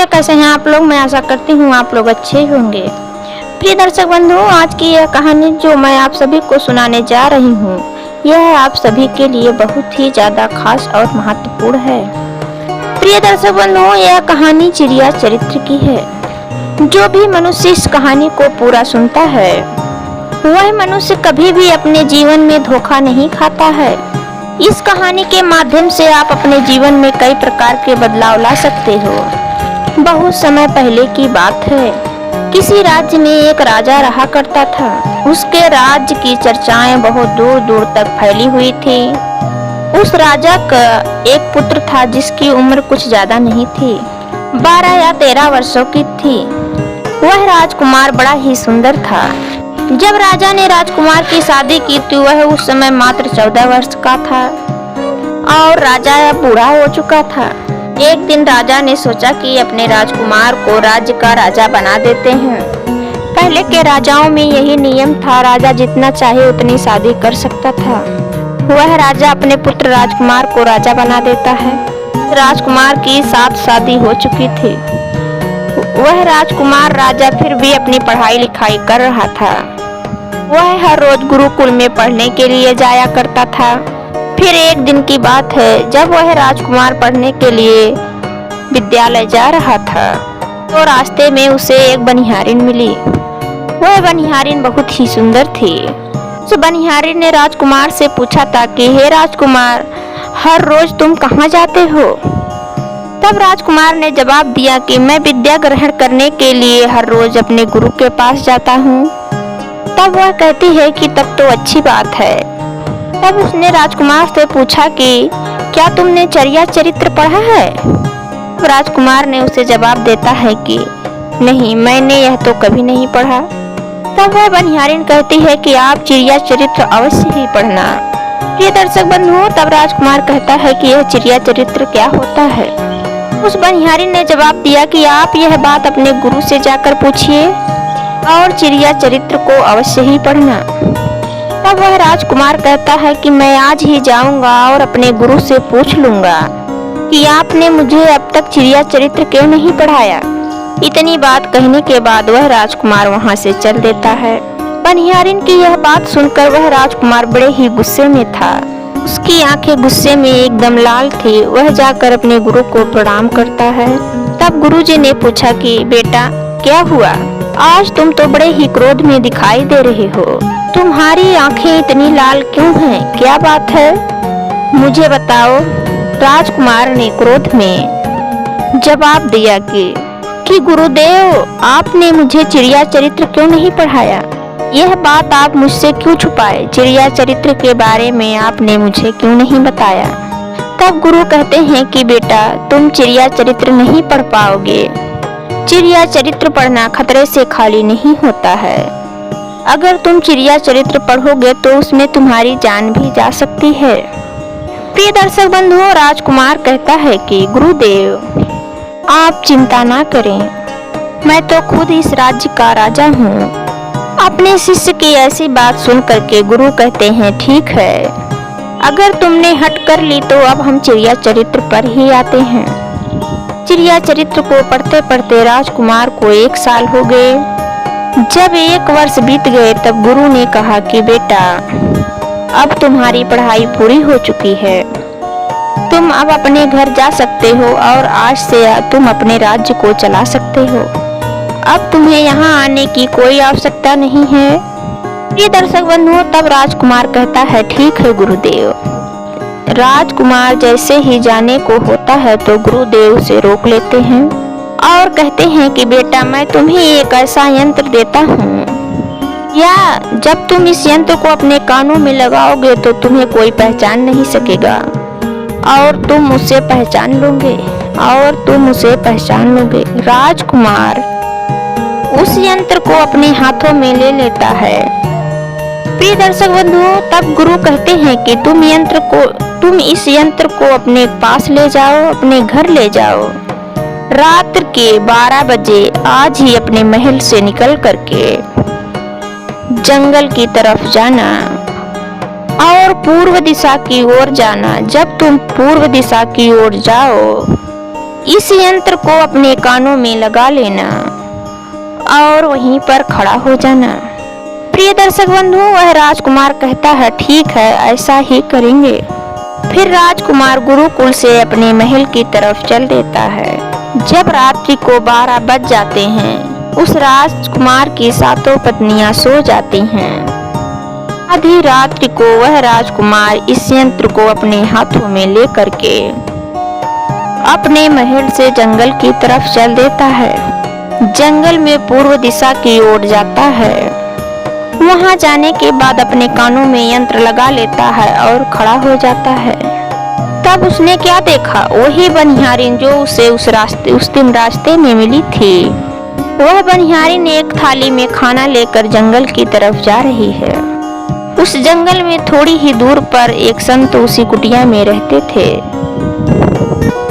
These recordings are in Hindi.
कैसे हैं आप लोग। मैं आशा करती हूँ आप लोग अच्छे होंगे। प्रिय दर्शक बंधुओं, आज की यह कहानी जो मैं आप सभी को सुनाने जा रही हूँ, यह आप सभी के लिए बहुत ही ज्यादा खास और महत्वपूर्ण है। प्रिय दर्शक बंधुओं, यह कहानी चिड़िया चरित्र की है। जो भी मनुष्य इस कहानी को पूरा सुनता है, वह मनुष्य कभी भी अपने जीवन में धोखा नहीं खाता है। इस कहानी के माध्यम से आप अपने जीवन में कई प्रकार के बदलाव ला सकते हो। बहुत समय पहले की बात है, किसी राज्य में एक राजा रहा करता था। उसके राज्य की चर्चाएं बहुत दूर दूर तक फैली हुई थी। उस राजा का एक पुत्र था जिसकी उम्र कुछ ज्यादा नहीं थी, 12 या 13 वर्षों की थी। वह राजकुमार बड़ा ही सुंदर था। जब राजा ने राजकुमार की शादी की तो वह उस समय मात्र 14 वर्ष का था और राजा अब बूढ़ा हो चुका था। एक दिन राजा ने सोचा कि अपने राजकुमार को राज्य का राजा बना देते हैं। पहले के राजाओं में यही नियम था, राजा जितना चाहे उतनी शादी कर सकता था। वह राजा अपने पुत्र राजकुमार को राजा बना देता है। राजकुमार की 7 शादी हो चुकी थी। वह राजकुमार राजा फिर भी अपनी पढ़ाई लिखाई कर रहा था। वह हर रोज गुरुकुल में पढ़ने के लिए जाया करता था। फिर एक दिन की बात है, जब वह राजकुमार पढ़ने के लिए विद्यालय जा रहा था तो रास्ते में उसे एक बनिहारिन मिली। वह बनिहारिन बहुत ही सुंदर थी। उस बनिहारिन ने राजकुमार से पूछा था कि हे राजकुमार, हर रोज तुम कहाँ जाते हो? तब राजकुमार ने जवाब दिया कि मैं विद्या ग्रहण करने के लिए हर रोज अपने गुरु के पास जाता हूँ। तब वह कहती है कि तब तो अच्छी बात है। तब उसने राजकुमार से पूछा कि क्या तुमने चिड़िया चरित्र पढ़ा है? राजकुमार ने उसे जवाब देता है कि नहीं, मैंने यह तो कभी नहीं पढ़ा। तब वह बनिहारिन कहती है कि आप चिड़िया चरित्र अवश्य ही पढ़ना। प्रिय दर्शक बंधुओं, तब राजकुमार कहता है कि यह चिड़िया चरित्र क्या होता है। उस बनिहारिन ने जवाब दिया कि आप यह बात अपने गुरु से जाकर पूछिए और चिड़िया चरित्र को अवश्य ही पढ़ना। तब वह राजकुमार कहता है कि मैं आज ही जाऊंगा और अपने गुरु से पूछ लूंगा कि आपने मुझे अब तक चिड़िया चरित्र क्यों नहीं पढ़ाया। इतनी बात कहने के बाद वह राजकुमार वहां से चल देता है। बनिहारिन की यह बात सुनकर वह राजकुमार बड़े ही गुस्से में था। उसकी आंखें गुस्से में एकदम लाल थी। वह जाकर अपने गुरु को प्रणाम करता है। तब गुरुजी ने पूछा कि बेटा, क्या हुआ? आज तुम तो बड़े ही क्रोध में दिखाई दे रहे हो। तुम्हारी आंखें इतनी लाल क्यों हैं? क्या बात है, मुझे बताओ। राजकुमार ने क्रोध में जवाब दिया कि गुरुदेव, आपने मुझे चिड़िया चरित्र क्यों नहीं पढ़ाया? यह बात आप मुझसे क्यों छुपाए? चिड़िया चरित्र के बारे में आपने मुझे क्यों नहीं बताया? तब गुरु कहते हैं कि बेटा, तुम चिड़िया चरित्र नहीं पढ़ पाओगे। चिड़िया चरित्र पढ़ना खतरे से खाली नहीं होता है। अगर तुम चिड़िया चरित्र पढ़ोगे तो उसमें तुम्हारी जान भी जा सकती है। प्रिय दर्शक बंधुओं, राजकुमार कहता है कि गुरुदेव, आप चिंता ना करें, मैं तो खुद इस राज्य का राजा हूँ। अपने शिष्य की ऐसी बात सुन करके गुरु कहते हैं ठीक है, अगर तुमने हट कर ली तो अब हम चिड़िया चरित्र पर ही आते हैं। चिड़िया चरित्र को पढ़ते पढ़ते राजकुमार को 1 साल हो गए। जब 1 वर्ष बीत गए तब गुरु ने कहा कि बेटा, अब तुम्हारी पढ़ाई पूरी हो चुकी है, तुम अब अपने घर जा सकते हो और आज से तुम अपने राज्य को चला सकते हो। अब तुम्हें यहाँ आने की कोई आवश्यकता नहीं है। ये दर्शक बंधुओं, तब राजकुमार कहता है ठीक है गुरुदेव। राजकुमार जैसे ही जाने को होता है तो गुरुदेव उसे रोक लेते हैं और कहते हैं कि बेटा, मैं तुम्हें एक ऐसा यंत्र देता हूँ, या जब तुम इस यंत्र को अपने कानों में लगाओगे तो तुम्हें कोई पहचान नहीं सकेगा और तुम उसे पहचान लोगे। राजकुमार उस यंत्र को अपने हाथों में ले लेता है। प्रिय दर्शक बंधुओं, तब गुरु कहते हैं कि तुम इस यंत्र को अपने पास ले जाओ, अपने घर ले जाओ। रात के 12 बजे आज ही अपने महल से निकल करके जंगल की तरफ जाना और पूर्व दिशा की ओर जाना। जब तुम पूर्व दिशा की ओर जाओ, इस यंत्र को अपने कानों में लगा लेना और वहीं पर खड़ा हो जाना। प्रिय दर्शक बंधु, वह राजकुमार कहता है ठीक है, ऐसा ही करेंगे। फिर राजकुमार गुरुकुल से अपने महल की तरफ चल देता है। जब रात्रि को 12 बज जाते हैं, उस राजकुमार की 7 पत्नियां सो जाती हैं। आधी रात्रि को वह राजकुमार इस यंत्र को अपने हाथों में लेकर के अपने महल से जंगल की तरफ चल देता है। जंगल में पूर्व दिशा की ओर जाता है। वहां जाने के बाद अपने कानों में यंत्र लगा लेता है और खड़ा हो जाता है। तब उसने क्या देखा, वही बनिहारिन जो उसे उस दिन रास्ते में मिली थी। वह बनिहारिन एक थाली में खाना लेकर जंगल की तरफ जा रही है। उस जंगल में थोड़ी ही दूर पर एक संत उसी कुटिया में रहते थे।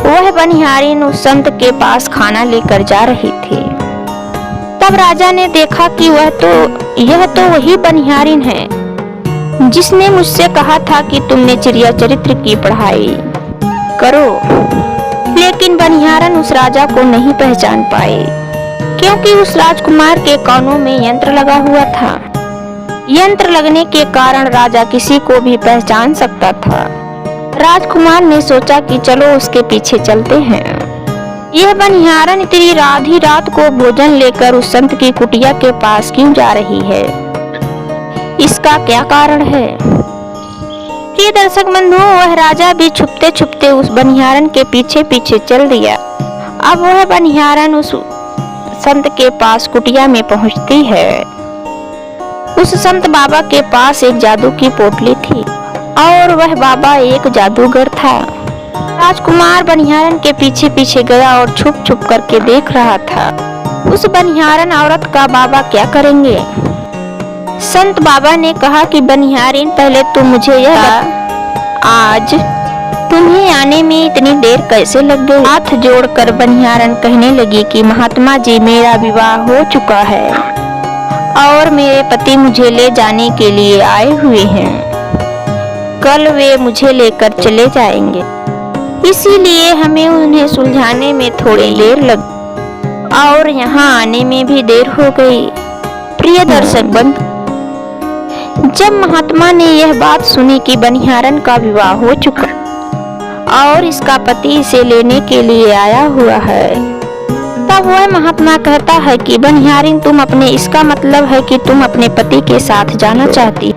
वह बनिहारिन उस संत के पास खाना लेकर जा रही थी। तब राजा ने देखा कि यह तो वही बनिहारिन है जिसने मुझसे कहा था कि तुमने चिड़िया चरित्र की पढ़ाई करो। लेकिन बनिहारन उस राजा को नहीं पहचान पाए, क्योंकि उस राजकुमार के कानों में यंत्र लगा हुआ था। यंत्र लगने के कारण राजा किसी को भी पहचान सकता था। राजकुमार ने सोचा कि चलो उसके पीछे चलते हैं। यह बनिहारन इतनी आधी रात को भोजन लेकर उस संत की कुटिया के पास क्यों जा रही है, इसका क्या कारण है? प्रिय दर्शक बंधु, वह राजा भी छुपते छुपते उस बनिहारन के पीछे पीछे चल दिया। अब वह बनिहारन उस संत के पास कुटिया में पहुंचती है। उस संत बाबा के पास एक जादू की पोटली थी और वह बाबा एक जादूगर था। राजकुमार बनिहारन के पीछे पीछे गया और छुप छुप करके देख रहा था उस बनिहारन औरत का बाबा क्या करेंगे। संत बाबा ने कहा कि बनिहारिन, पहले तुम मुझे यह आज तुम्हें आने में इतनी देर कैसे लग गई? हाथ जोड़कर बनिहारन कहने लगी कि महात्मा जी, मेरा विवाह हो चुका है और मेरे पति मुझे ले जाने के लिए आए हुए हैं। कल वे मुझे लेकर चले जाएंगे, इसीलिए हमें उन्हें सुलझाने में थोड़ी देर लगी और यहाँ आने में भी देर हो गई। प्रिय दर्शक बंधु, जब महात्मा ने यह बात सुनी कि बनिहारन का विवाह हो चुका और इसका पति इसे लेने के लिए आया हुआ है, तब वह महात्मा कहता है कि बनिहारिन, इसका मतलब है कि तुम अपने पति के साथ जाना चाहती,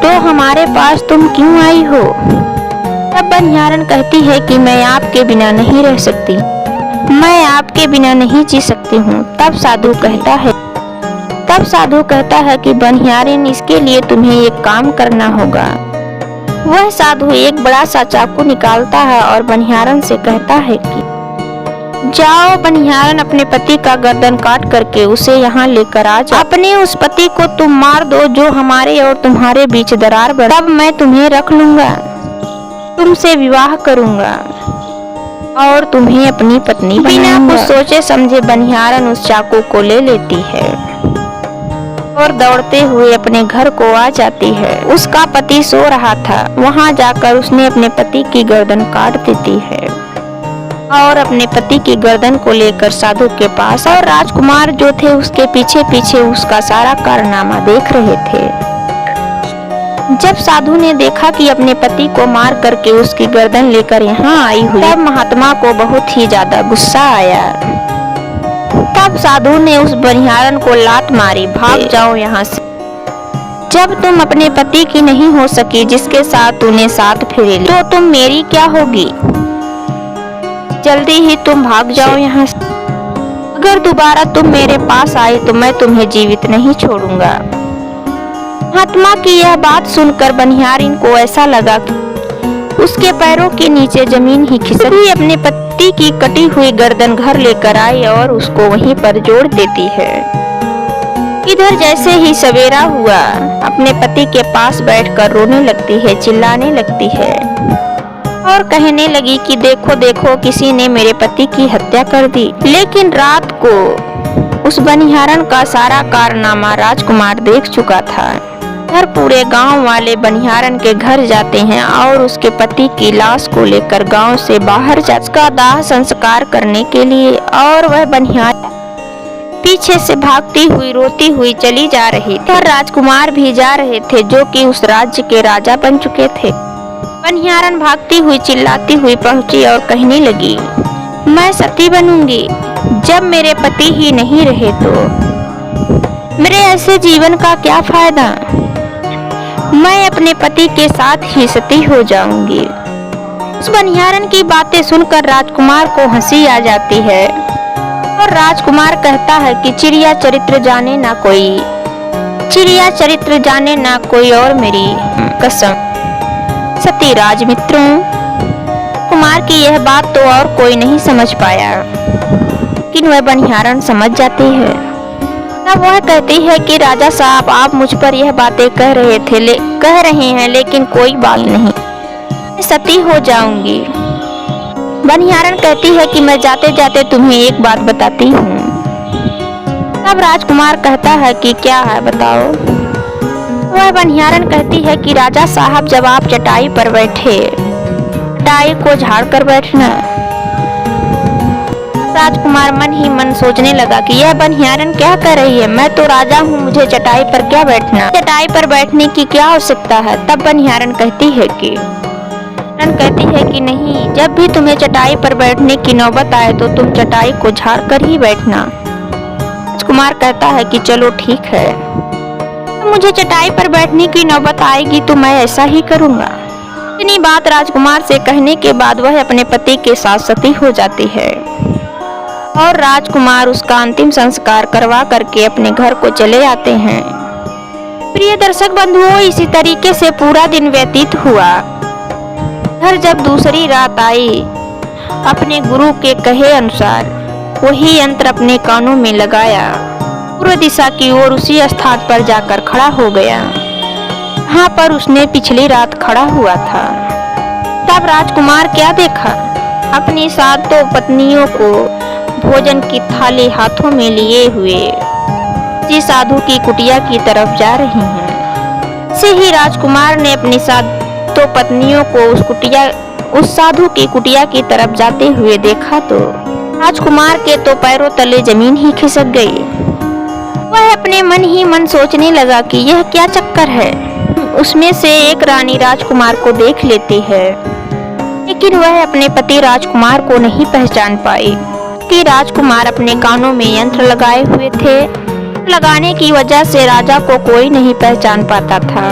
तो हमारे पास तुम क्यों आई हो? तब बनिहारन कहती है कि मैं आपके बिना नहीं रह सकती, मैं आपके बिना नहीं जी सकती हूँ। तब साधु कहता है कि बनिहारिन, इसके लिए तुम्हें एक काम करना होगा। वह साधु एक बड़ा सा चाकू निकालता है और बनिहारन से कहता है कि जाओ बनिहारन, अपने पति का गर्दन काट करके उसे यहाँ लेकर आ जाओ। अपने उस पति को तुम मार दो जो हमारे और तुम्हारे बीच दरार बढ़ा, तब मैं तुम्हें रख लूंगा, तुमसे विवाह करूंगा और तुम्हें अपनी पत्नी बनाऊंगा। बिना कुछ सोचे समझे बनिहारन उस चाकू को ले लेती है और दौड़ते हुए अपने घर को आ जाती है। उसका पति सो रहा था। वहां जाकर उसने अपने पति की गर्दन काट देती है और अपने पति की गर्दन को लेकर साधु के पास, और राजकुमार जो थे उसके पीछे पीछे उसका सारा कारनामा देख रहे थे। जब साधु ने देखा कि अपने पति को मार करके उसकी गर्दन लेकर यहाँ आई हुई, तब महात्मा को बहुत ही ज्यादा गुस्सा आया। तब साधु ने उस बनिहारन को लात मारी, भाग जाओ यहाँ से। जब तुम अपने पति की नहीं हो सकी जिसके साथ तूने 7 फेरे लिए, तो तुम मेरी क्या होगी? जल्दी ही तुम भाग जाओ यहाँ से। अगर दोबारा तुम मेरे पास आए तो मैं तुम्हें जीवित नहीं छोड़ूंगा। महात्मा की यह बात सुनकर बनिहारिन को ऐसा लगा कि उसके पैरों के नीचे जमीन ही खिसक गई। अपने पति की कटी हुई गर्दन घर लेकर आई और उसको वहीं पर जोड़ देती है। इधर जैसे ही सवेरा हुआ, अपने पति के पास बैठकर रोने लगती है, चिल्लाने लगती है और कहने लगी कि देखो देखो, किसी ने मेरे पति की हत्या कर दी। लेकिन रात को उस बनिहारन का सारा कारनामा राजकुमार देख चुका था। घर पूरे गांव वाले बनिहारन के घर जाते हैं और उसके पति की लाश को लेकर गांव से बाहर जा उसका दाह संस्कार करने के लिए, और वह बनिहार पीछे से भागती हुई रोती हुई चली जा रही थी। राजकुमार भी जा रहे थे जो कि उस राज्य के राजा बन चुके थे। बनिहारन भागती हुई चिल्लाती हुई पहुंची और कहने लगी, मैं सती बनूंगी जब मेरे पति ही नहीं रहे तो मेरे ऐसे जीवन का क्या फायदा। मैं अपने पति के साथ ही सती हो जाऊंगी। उस बनिहारन की बातें सुनकर राजकुमार को हंसी आ जाती है और राजकुमार कहता है कि चिड़िया चरित्र जाने ना कोई और मेरी कसम। सती राजमित्रों, कुमार की यह बात तो और कोई नहीं समझ पाया, लेकिन वह बनिहारन समझ जाती है। तब वह कहती है कि राजा साहब, आप मुझ पर यह बातें कह रहे हैं लेकिन कोई बात नहीं, मैं सती हो जाऊंगी। बनिहारन कहती है कि मैं जाते जाते तुम्हें एक बात बताती हूँ। तब राजकुमार कहता है कि क्या है, बताओ। वह बनिहारन कहती है कि राजा साहब, जब आप चटाई पर बैठे, चटाई को झाड़ कर बैठना। राजकुमार मन ही मन सोचने लगा कि यह बनिहारन क्या कर रही है, मैं तो राजा हूँ, मुझे चटाई पर क्या बैठना, चटाई पर बैठने की क्या आवश्यकता है। तब बनिहारन कहती है कि नहीं, जब भी तुम्हें चटाई पर बैठने की नौबत आए तो तुम चटाई को झाड़ कर ही बैठना। राजकुमार कहता है कि चलो ठीक है, मुझे चटाई पर बैठने की नौबत आएगी तो मैं ऐसा ही करूँगा। इतनी बात राजकुमार से कहने के बाद वह अपने पति के साथ सती हो जाती है और राजकुमार उसका अंतिम संस्कार करवा करके अपने घर को चले आते हैं। प्रिय दर्शक बंधुओं, इसी तरीके से पूरा दिन व्यतीत हुआ। घर जब दूसरी रात आई, अपने गुरु के कहे अनुसार वही यंत्र अपने कानों में लगाया, पूर्व दिशा की ओर उसी स्थान पर जाकर खड़ा हो गया जहाँ पर उसने पिछली रात खड़ा हुआ था। तब राजकुमार क्या देखा, अपनी सातों पत्नियों को भोजन की थाली हाथों में लिए हुए जी साधु की कुटिया की तरफ जा रही हैं। से ही राजकुमार ने अपनी सातों पत्नियों को उस साधु की कुटिया की तरफ जाते हुए देखा तो राजकुमार के तो पैरों तले जमीन ही खिसक गई। वह अपने मन ही मन सोचने लगा कि यह क्या चक्कर है। उसमें से एक रानी राजकुमार को देख लेती है, लेकिन वह अपने पति राजकुमार को नहीं पहचान पाई कि राजकुमार अपने कानों में यंत्र लगाए हुए थे। लगाने की वजह से राजा को कोई नहीं पहचान पाता था।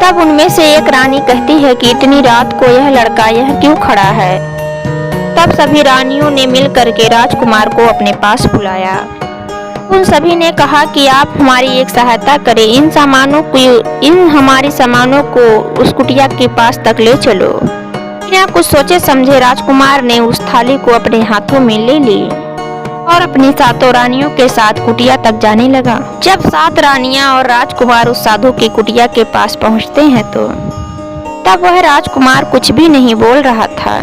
तब उनमें से एक रानी कहती है कि इतनी रात को यह लड़का यह क्यों खड़ा है। तब सभी रानियों ने मिलकर के राजकुमार को अपने पास बुलाया। उन सभी ने कहा कि आप हमारी एक सहायता करें, इन हमारी सामानों को उस कुटिया के पास तक ले चलो। बिना कुछ सोचे समझे राजकुमार ने उस थाली को अपने हाथों में ले ली और अपनी सातों रानियों के साथ कुटिया तक जाने लगा। जब 7 रानियां और राजकुमार उस साधु की कुटिया के पास पहुंचते हैं तो तब वह राजकुमार कुछ भी नहीं बोल रहा था।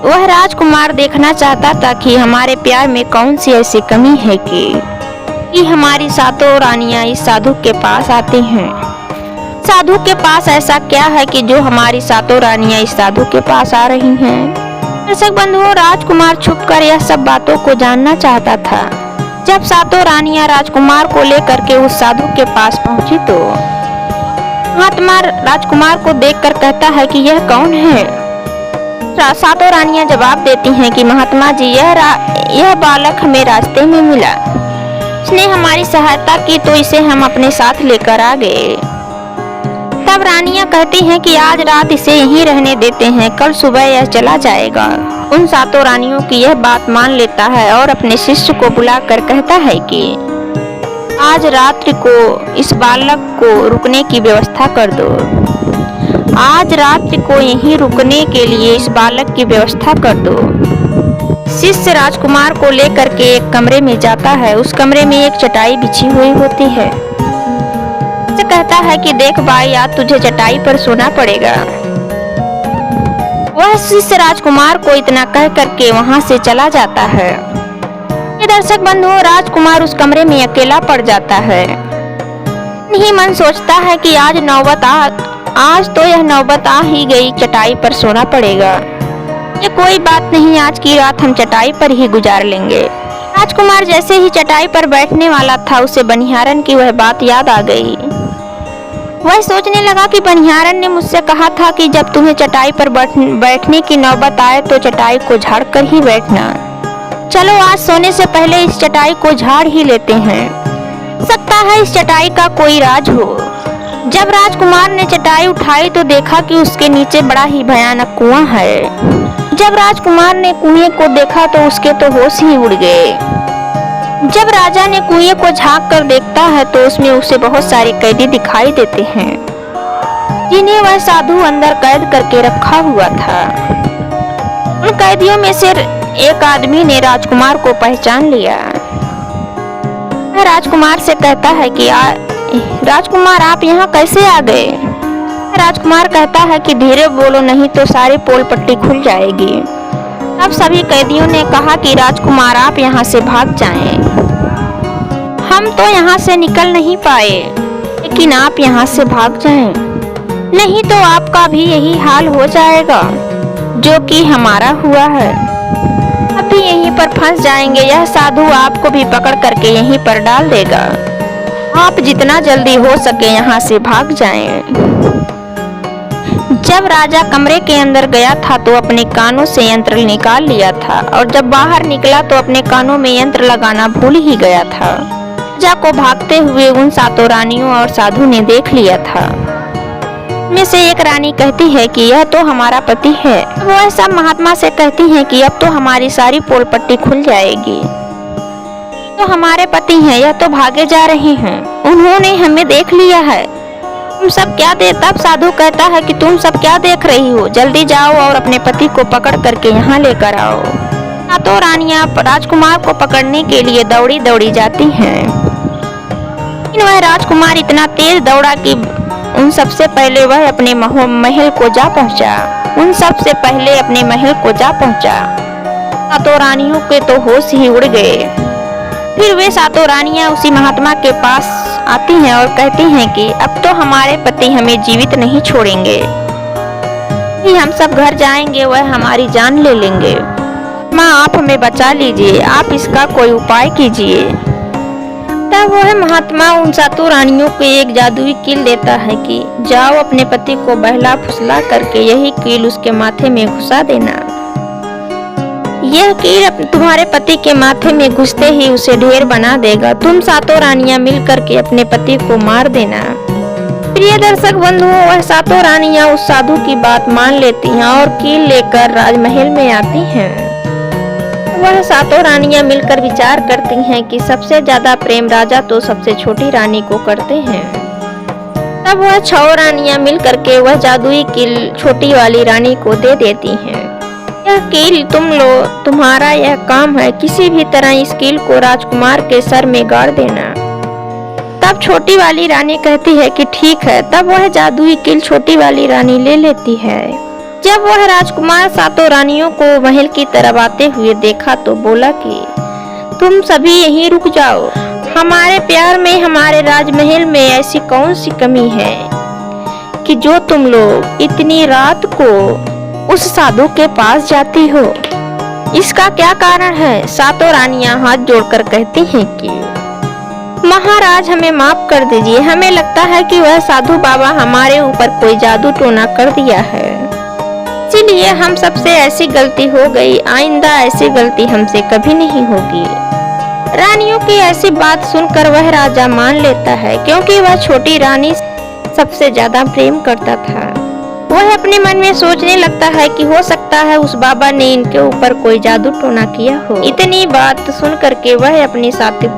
वह राजकुमार देखना चाहता था कि हमारे प्यार में कौन सी ऐसी कमी है कि हमारी सातों रानियां इस साधु के पास आती हैं। साधु के पास ऐसा क्या है कि जो हमारी सातों रानियां इस साधु के पास आ रही हैं। दर्शक बंधुओं, राजकुमार छुपकर यह सब बातों को जानना चाहता था। जब सातों रानियां राजकुमार को लेकर के उस साधु के पास पहुंची तो महात्मा राजकुमार को देखकर कहता है कि यह कौन है। सातों रानियां जवाब देती हैं कि महात्मा जी, यह बालक हमें रास्ते में मिला, इसने हमारी सहायता की तो इसे हम अपने साथ लेकर आ गए। तब रानियां कहती हैं कि आज रात इसे यहीं रहने देते हैं, कल सुबह यह चला जाएगा। उन सातों रानियों की यह बात मान लेता है और अपने शिष्य को बुलाकर कहता है कि आज रात्रि को इस बालक को रुकने की व्यवस्था कर दो। आज रात्रि को यहीं रुकने के लिए इस बालक की व्यवस्था कर दो। शिष्य राजकुमार को लेकर के एक कमरे में जाता है। उस कमरे में एक चटाई बिछी हुई होती है। शिष्य कहता है कि देख भाई, आज तुझे चटाई पर सोना पड़ेगा। वह शिष्य राजकुमार को इतना कह करके वहां से चला जाता है। ये दर्शक बंधुओं, राजकुमार उस कमरे में अकेला पड़ जाता है। नहीं मन सोचता है कि आज तो यह नौबत आ ही गई, चटाई पर सोना पड़ेगा। ये कोई बात नहीं, आज की रात हम चटाई पर ही गुजार लेंगे। राजकुमार जैसे ही चटाई पर बैठने वाला था, उसे बनिहारन की वह बात याद आ गई। वह सोचने लगा कि बनिहारन ने मुझसे कहा था कि जब तुम्हें चटाई पर बैठने की नौबत आए तो चटाई को झाड़ कर ही बैठना। चलो आज सोने से पहले इस चटाई को झाड़ ही लेते हैं। सकता है इस चटाई का कोई राज हो। जब राजकुमार ने चटाई उठाई तो देखा कि उसके नीचे बड़ा ही भयानक कुआं है। जब राजकुमार ने कुएं को देखा तो उसके तो होश ही उड़ गए। जब राजा ने कुएं को झांक कर देखता है तो उसमें उसे बहुत सारे कैदी दिखाई देते हैं, जिन्हें वह साधु अंदर कैद करके रखा हुआ था। उन कैदियों में से एक आदमी ने राजकुमार को पहचान लिया। वह राजकुमार से कहता है कि राजकुमार आप यहाँ कैसे आ गए? राजकुमार कहता है कि धीरे बोलो, नहीं तो सारी पोल पट्टी खुल जाएगी। अब सभी कैदियों ने कहा कि राजकुमार आप यहाँ से भाग जाएं। हम तो यहाँ से निकल नहीं पाए, लेकिन आप यहाँ से भाग जाएं, नहीं तो आपका भी यही हाल हो जाएगा जो कि हमारा हुआ है। अभी यहीं पर फंस जाएंगे। यह साधु आपको भी पकड़ करके यहीं पर डाल देगा। आप जितना जल्दी हो सके यहाँ से भाग जाएं। जब राजा कमरे के अंदर गया था तो अपने कानों से यंत्र निकाल लिया था, और जब बाहर निकला तो अपने कानों में यंत्र लगाना भूल ही गया था। राजा को भागते हुए उन सातों रानियों और साधु ने देख लिया था। में से एक रानी कहती है कि यह तो हमारा पति है। वह सब महात्मा से कहती हैं कि अब तो हमारी सारी पोल पट्टी खुल जाएगी। तो हमारे पति हैं, यह तो भागे जा रहे हैं, उन्होंने हमें देख लिया है। तुम सब क्या तब साधु कहता है कि तुम सब क्या देख रही हो, जल्दी जाओ और अपने पति को पकड़ करके यहाँ लेकर आओ। तो रानियां राजकुमार को पकड़ने के लिए दौड़ी दौड़ी जाती हैं, लेकिन वह राजकुमार इतना तेज दौड़ा कि उन सबसे पहले वह अपने महल को जा पहुंचा। सातों रानियों के तो होश ही उड़ गए। फिर वे सातों रानियां उसी महात्मा के पास आती हैं और कहती हैं कि अब तो हमारे पति हमें जीवित नहीं छोड़ेंगे, हम सब घर जाएंगे, वह हमारी जान ले लेंगे। माँ आप हमें बचा लीजिए, आप इसका कोई उपाय कीजिए। तब वह महात्मा उन सातों रानियों को एक जादुई कील देता है कि जाओ अपने पति को बहला फुसला करके यही कील उसके माथे में घुसा देना। यह कील तुम्हारे पति के माथे में घुसते ही उसे ढेर बना देगा। तुम सातों रानियां मिल करके अपने पति को मार देना। प्रिय दर्शक बंधुओं, वह सातों रानियां उस साधु की बात मान लेती हैं और कील लेकर राजमहल में आती हैं। वह सातों रानियां मिलकर विचार करती हैं कि सबसे ज्यादा प्रेम राजा तो सबसे छोटी रानी को करते हैं। तब वह 6 रानियां मिल करके वह जादुई कील छोटी वाली रानी को दे देती हैं। यह कील तुम लो, तुम्हारा यह काम है, किसी भी तरह इस कील को राजकुमार के सर में गाड़ देना। तब छोटी वाली रानी कहती है कि ठीक है। तब वह जादुई कील छोटी वाली रानी ले लेती है। जब वह राजकुमार सातों रानियों को महल की तरफ आते हुए देखा तो बोला कि तुम सभी यहीं रुक जाओ, हमारे प्यार में, हमारे राजमहल में ऐसी कौन सी कमी है कि जो तुम लोग इतनी रात को उस साधु के पास जाती हो? इसका क्या कारण है? सातों रानियां हाथ जोड़कर कहती हैं कि महाराज हमें माफ कर दीजिए, हमें लगता है कि वह साधु बाबा हमारे ऊपर कोई जादू टोना कर दिया है, इसीलिए हम सबसे ऐसी गलती हो गई, आइंदा ऐसी गलती हमसे कभी नहीं होगी। रानियों की ऐसी बात सुनकर वह राजा मान लेता है, क्योंकि वह छोटी रानी सबसे ज्यादा प्रेम करता था। वह अपने मन में सोचने लगता है कि हो सकता है उस बाबा ने इनके ऊपर कोई जादू टोना किया हो। इतनी बात सुन करके वह अपने सातों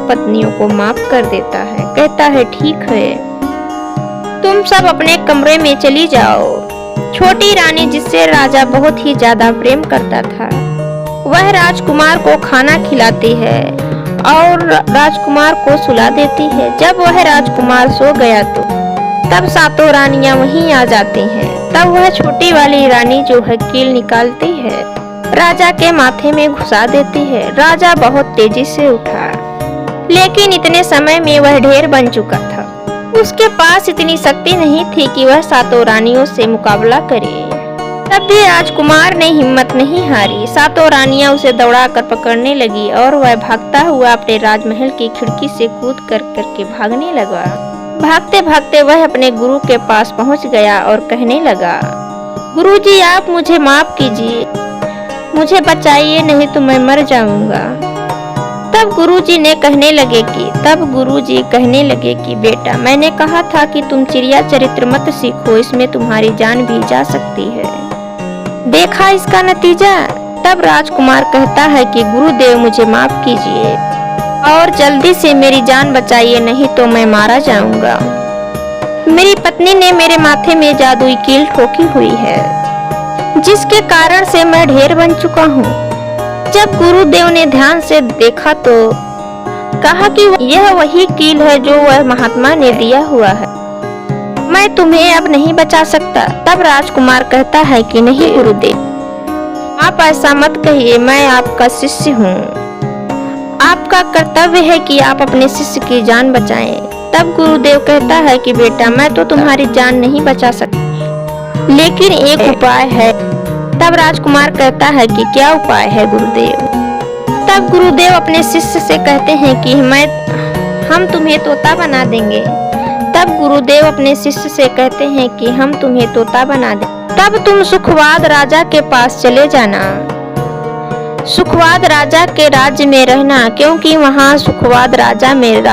पत्नियों को माफ कर देता है। कहता है ठीक है, तुम सब अपने कमरे में चली जाओ। छोटी रानी, जिससे राजा बहुत ही ज्यादा प्रेम करता था, वह राजकुमार को खाना खिलाती है और राजकुमार को सुला देती है। जब वह राजकुमार सो गया तो तब सातों रानियां वहीं आ जाती हैं। तब वह छोटी वाली रानी जो है कील निकालती है, राजा के माथे में घुसा देती है। राजा बहुत तेजी से उठा। लेकिन इतने समय में वह ढेर बन चुका था। उसके पास इतनी शक्ति नहीं थी कि वह सातों रानियों से मुकाबला करे। तब भी राजकुमार ने हिम्मत नहीं हारी। सातों रानियां उसे दौड़ाकर पकड़ने लगी और वह भागता हुआ अपने राजमहल की खिड़की से कूद करके भागने लगा। भागते भागते वह अपने गुरु के पास पहुंच गया और कहने लगा, गुरुजी आप मुझे माफ कीजिए, मुझे बचाइए, नहीं तो मैं मर जाऊंगा। तब गुरुजी कहने लगे कि बेटा, मैंने कहा था कि तुम चिड़िया चरित्र मत सीखो, इसमें तुम्हारी जान भी जा सकती है। देखा इसका नतीजा। तब राजकुमार कहता है कि गुरुदेव मुझे माफ कीजिए और जल्दी से मेरी जान बचाइए, नहीं तो मैं मारा जाऊंगा। मेरी पत्नी ने मेरे माथे में जादुई कील ठोकी हुई है, जिसके कारण से मैं ढेर बन चुका हूँ। जब गुरुदेव ने ध्यान से देखा तो कहा कि यह वही कील है जो वह महात्मा ने दिया हुआ है, मैं तुम्हें अब नहीं बचा सकता। तब राजकुमार कहता है कि नहीं गुरुदेव, आप ऐसा मत कहिए, मैं आपका शिष्य हूँ, आपका कर्तव्य है कि आप अपने शिष्य की जान बचाएं। तब गुरुदेव कहता है कि बेटा, मैं तो तुम्हारी जान नहीं बचा सकता, लेकिन एक उपाय है। तब राजकुमार कहता है कि क्या उपाय है गुरुदेव? तब गुरुदेव अपने शिष्य से कहते हैं कि हम तुम्हें तोता बना देंगे। तब गुरुदेव अपने शिष्य से कहते हैं कि हम तुम्हें तोता बना दें, तब तुम सुखवाद राजा के पास चले जाना, सुखवाद राजा के राज्य में रहना, क्योंकि वहाँ सुखवाद राजा में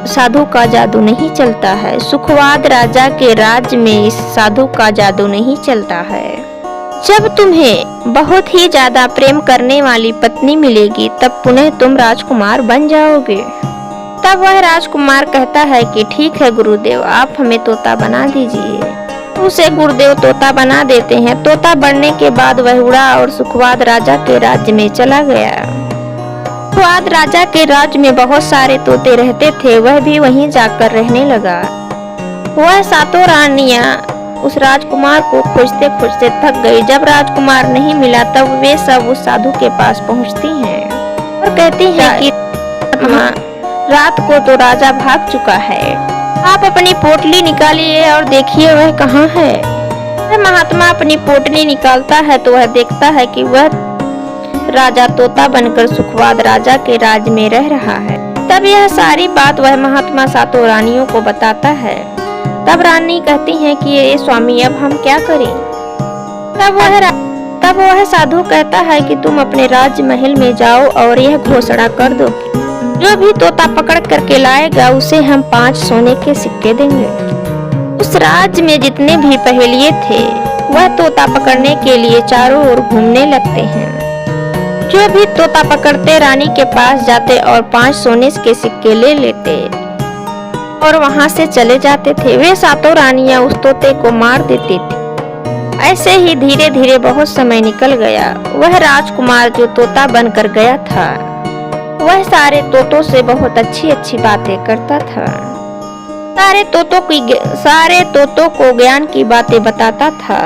साधु का जादू नहीं चलता है। सुखवाद राजा के राज्य में इस साधु का जादू नहीं चलता है। जब तुम्हें बहुत ही ज्यादा प्रेम करने वाली पत्नी मिलेगी, तब पुनः तुम राजकुमार बन जाओगे। तब वह राजकुमार कहता है कि ठीक है गुरुदेव, आप हमें तोता बना दीजिए। उसे गुरुदेव तोता बना देते हैं। तोता बनने के बाद वह उड़ा और सुखवाद राजा के राज्य में चला गया। सुखवाद राजा के राज्य में बहुत सारे तोते रहते थे, वह भी वहीं जाकर रहने लगा। वह सातों रानियां उस राजकुमार को खोजते खोजते थक गई। जब राजकुमार नहीं मिला तब वे सब उस साधु के पास पहुंचती हैं और कहती हैं कि रात को तो राजा भाग चुका है, आप अपनी पोटली निकालिए और देखिए वह कहाँ है। महात्मा अपनी पोटली निकालता है तो वह देखता है कि वह राजा तोता बनकर सुखवाद राजा के राज्य में रह रहा है। तब यह सारी बात वह महात्मा सातों रानियों को बताता है। तब रानी कहती हैं कि ये स्वामी, अब हम क्या करें? तब वह साधु कहता है कि तुम अपने राज्य महल में जाओ और यह घोषणा कर दो, जो भी तोता पकड़ करके लाएगा उसे हम 5 सोने के सिक्के देंगे। उस राज्य में जितने भी पहेलिए थे वह तोता पकड़ने के लिए चारों ओर घूमने लगते हैं। जो भी तोता पकड़ते रानी के पास जाते और 5 सोने के सिक्के ले लेते और वहां से चले जाते थे। वे सातों रानियां उस तोते को मार देती थी। ऐसे ही धीरे धीरे बहुत समय निकल गया। वह राजकुमार जो तोता बनकर गया था वह सारे तोतों से बहुत अच्छी अच्छी बातें करता था। सारे तोतों को ज्ञान की बातें बताता था।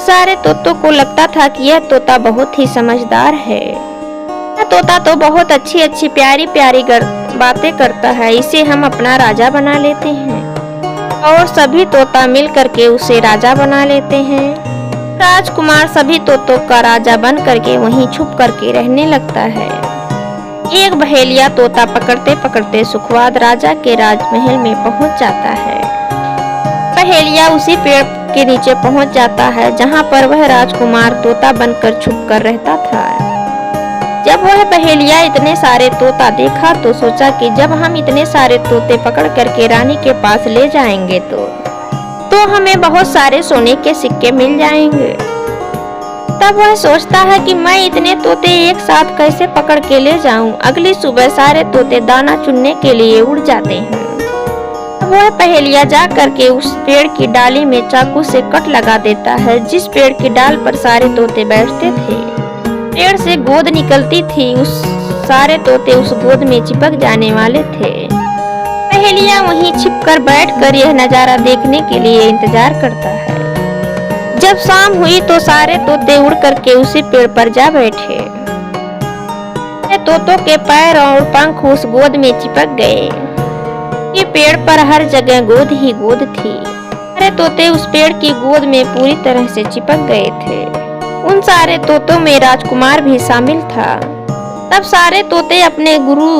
सारे तोतों को लगता था कि यह तोता बहुत ही समझदार है। यह तोता तो बहुत अच्छी अच्छी प्यारी प्यारी बातें करता है, इसे हम अपना राजा बना लेते हैं। और सभी तोता मिल करके उसे राजा बना लेते हैं। राजकुमार सभी तोतों का राजा बन करके वहीं छुप करके रहने लगता है। एक बहेलिया तोता पकड़ते पकड़ते सुखवाद राजा के राजमहल में पहुंच जाता है। बहेलिया उसी पेड़ के नीचे पहुंच जाता है जहां पर वह राजकुमार तोता बनकर छुप कर रहता था। जब वह बहेलिया इतने सारे तोता देखा तो सोचा कि जब हम इतने सारे तोते पकड़ करके रानी के पास ले जाएंगे तो हमें बहुत सारे सोने के सिक्के मिल जाएंगे। तब वह सोचता है कि मैं इतने तोते एक साथ कैसे पकड़ के ले जाऊं। अगली सुबह सारे तोते दाना चुनने के लिए उड़ जाते हैं। वह पहेलिया जा करके उस पेड़ की डाली में चाकू से कट लगा देता है जिस पेड़ की डाल पर सारे तोते बैठते थे। पेड़ से गोद निकलती थी, उस सारे तोते उस गोद में चिपक जाने वाले थे। पहेलिया वहीं छिपकर बैठकर यह नजारा देखने के लिए इंतजार करता है। जब शाम हुई तो सारे तोते उड़ करके उसी पेड़ पर जा बैठे। तोतों के पैर और पंख उस गोद में चिपक गए। ये पेड़ पर हर जगह गोद ही गोद थी। सारे तोते उस पेड़ की गोद में पूरी तरह से चिपक गए थे। उन सारे तोतों में राजकुमार भी शामिल था। तब सारे तोते अपने गुरु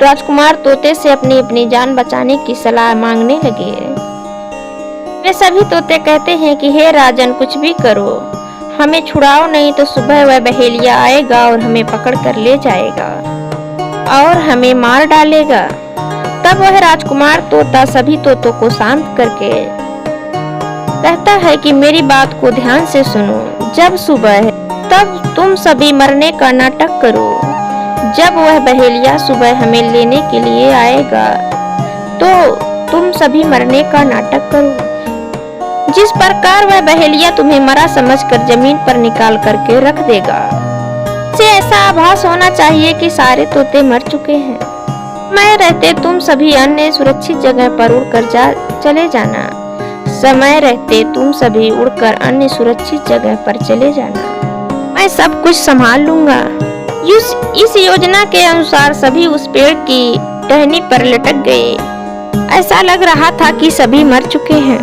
राजकुमार तोते से अपनी अपनी जान बचाने की सलाह मांगने लगे। वे सभी तोते कहते हैं कि हे राजन, कुछ भी करो, हमें छुड़ाओ, नहीं तो सुबह वह बहेलिया आएगा और हमें पकड़ कर ले जाएगा और हमें मार डालेगा। तब वह राजकुमार तोता सभी तोतों को शांत करके कहता है कि मेरी बात को ध्यान से सुनो। जब सुबह है तब तुम सभी मरने का नाटक करो। जब वह बहेलिया सुबह हमें लेने के लिए आएगा तो तुम सभी मरने का नाटक करो। जिस प्रकार वह बहेलिया तुम्हें मरा समझकर जमीन पर निकाल करके रख देगा, से ऐसा आभास होना चाहिए कि सारे तोते मर चुके हैं। समय रहते तुम सभी अन्य सुरक्षित जगह पर उड़कर चले जाना। समय रहते तुम सभी उड़कर अन्य सुरक्षित जगह पर चले जाना। मैं सब कुछ संभाल लूंगा। इस योजना के अनुसार सभी उस पेड़ की टहनी पर लटक गए। ऐसा लग रहा था कि सभी मर चुके हैं।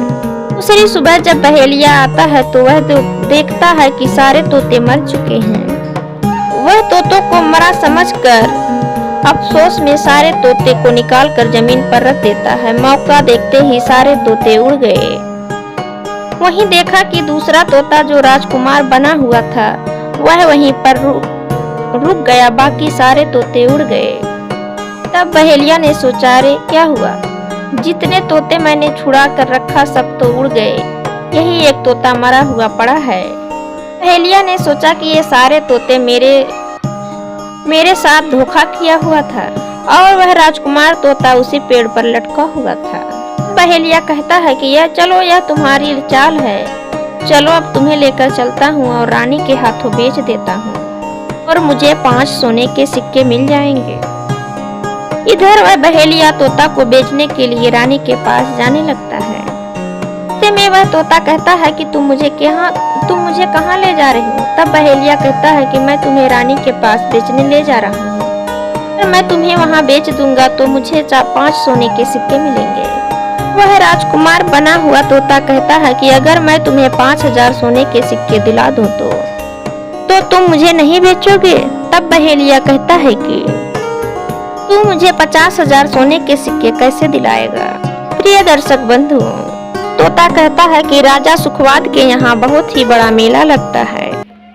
दूसरी सुबह जब बहेलिया आता है तो वह देखता है कि सारे तोते मर चुके हैं। वह तोतों को मरा समझकर अफसोस में सारे तोते को निकालकर जमीन पर रख देता है। मौका देखते ही सारे तोते उड़ गए। वहीं देखा कि दूसरा तोता जो राजकुमार बना हुआ था वह वहीं पर रुक गया। बाकी सारे तोते उड़ गए। तब बहेलिया ने सोचा, अरे क्या हुआ, जितने तोते मैंने छुड़ा कर रखा सब तो उड़ गए, यही एक तोता मरा हुआ पड़ा है। बहेलिया ने सोचा कि ये सारे तोते मेरे साथ धोखा किया हुआ था और वह राजकुमार तोता उसी पेड़ पर लटका हुआ था। बहेलिया कहता है कि यह तुम्हारी चाल है, चलो अब तुम्हें लेकर चलता हूँ और रानी के हाथों बेच देता हूँ और मुझे 5 सोने के सिक्के मिल जाएंगे। इधर वह बहेलिया तोता को बेचने के लिए रानी के पास जाने लगता है। ऐसे में वह तोता कहता है कि तुम मुझे कहाँ ले जा रही हो। तब बहेलिया कहता है कि मैं तुम्हें रानी के पास बेचने ले जा रहा हूँ। अगर मैं तुम्हें वहाँ बेच दूंगा तो मुझे 5 सोने के सिक्के मिलेंगे। वह राजकुमार बना हुआ तोता कहता है कि अगर मैं तुम्हें 5000 सोने के सिक्के दिला दूं तो तुम मुझे नहीं बेचोगे। तब बहेलिया कहता है कि तू मुझे 50,000 सोने के सिक्के कैसे दिलाएगा। प्रिय दर्शक बंधु, तोता कहता है कि राजा सुखवाद के यहाँ बहुत ही बड़ा मेला लगता है।